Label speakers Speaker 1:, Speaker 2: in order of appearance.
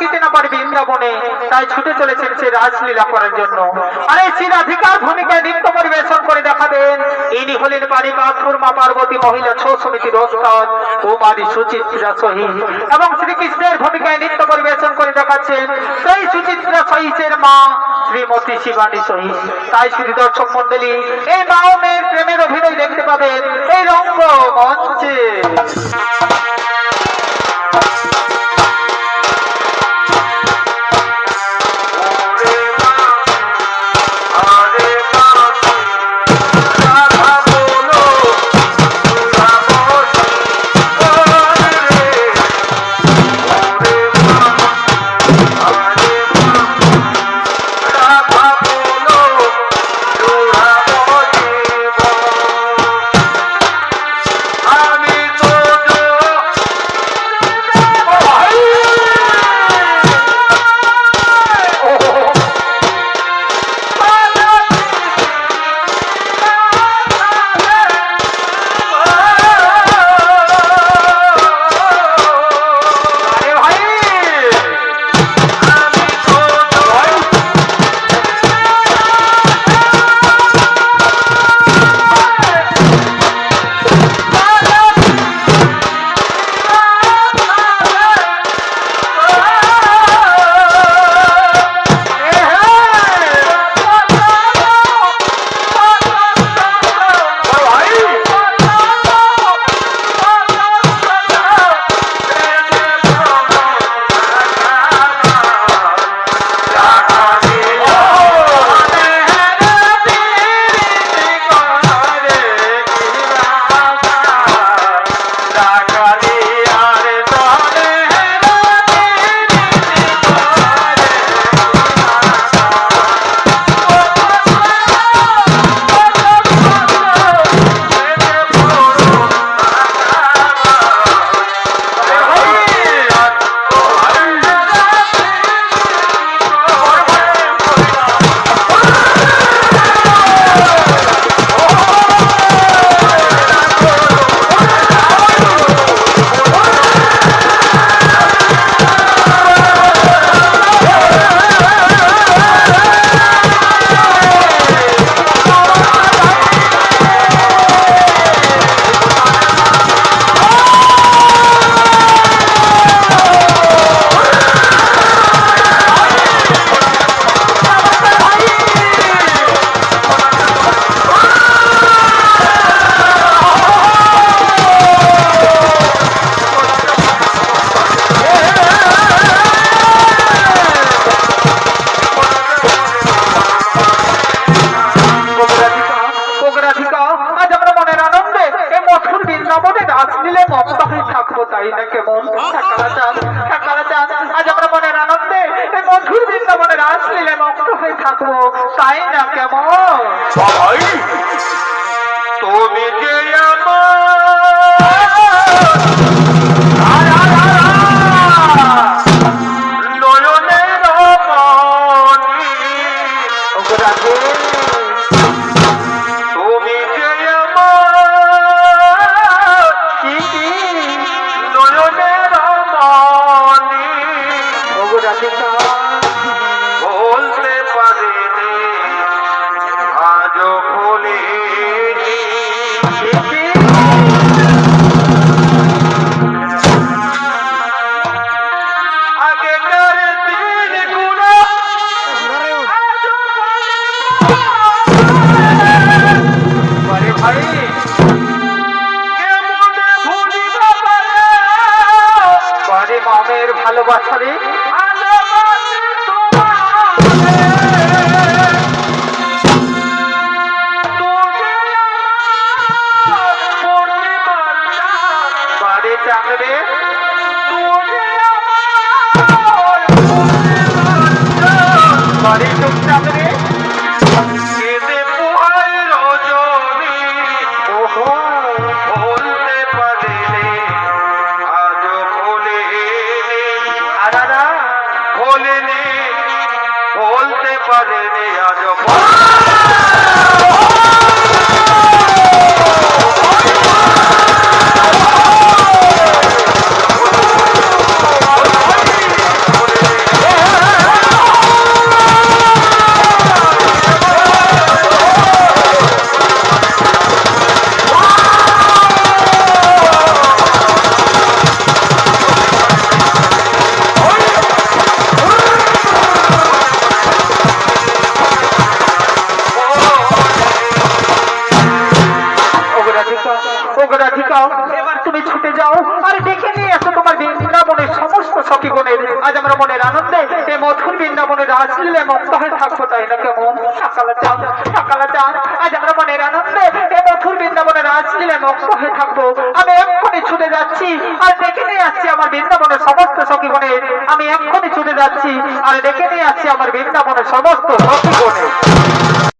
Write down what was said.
Speaker 1: থাকিতে না পারে বৃন্দাবনে, তাই ছুটে চলেছেন সে রাসলীলা করার জন্য। আর এই শ্রীরাধিকার ভূমিকায় নৃত্য পরিবেশন করে দেখাবেন ইনি হলেন পারিপাথুর মা পার্বতী মহিলা ছৌ সমিতির ওস্তাদ কুমারী সুচিত্রা সহিত। এবং শ্রীকৃষ্ণের ভূমিকায় নৃত্য পরিবেশন করে দেখাচ্ছেন সেই সুচিত্রা সহিতের মা শ্রীমতী শিবানী সহিত। তাই শ্রী দর্শক মন্ডলী, এই মা ও মেয়ের প্রেমের অভিনয় দেখতে পাবেন এই রঙ্গ মঞ্চে। আজ আমরা মনের আনন্দে এই মধুর বৃন্দাবনে রাসলীলায় মগ্ন হয়ে থাকবো, তাই না কেমন? তুমি যে বলতে পারিনি আজও ভুলিনি, আগেকার দিনগুলো ভাই কেমন ভুলিব পারে মামের ভালোবাসা রে। যাও আর ডেকে নিয়ে আসো তোমার বৃন্দাবনের সমস্ত সখীগণের। আজ আমরা মনের আনন্দে এই মধুর বৃন্দাবনের রাসলীলায় মুক্ত হয়ে থাকবো, তাই না কেমন? সকালে চান, সকালে চান, আজ আমরা মনের আনন্দে এই মধুর বৃন্দাবনের রাসলীলায় মুক্ত হয়ে থাকবো। আমি এক্ষুনি ছুটে যাচ্ছি আর ডেকে নিয়ে আসছি আমার বৃন্দাবনের সমস্ত সখীগণের। আমি এক্ষুনি ছুটে যাচ্ছি আর ডেকে নিয়ে আসছি আমার বৃন্দাবনের সমস্ত সখীগণের।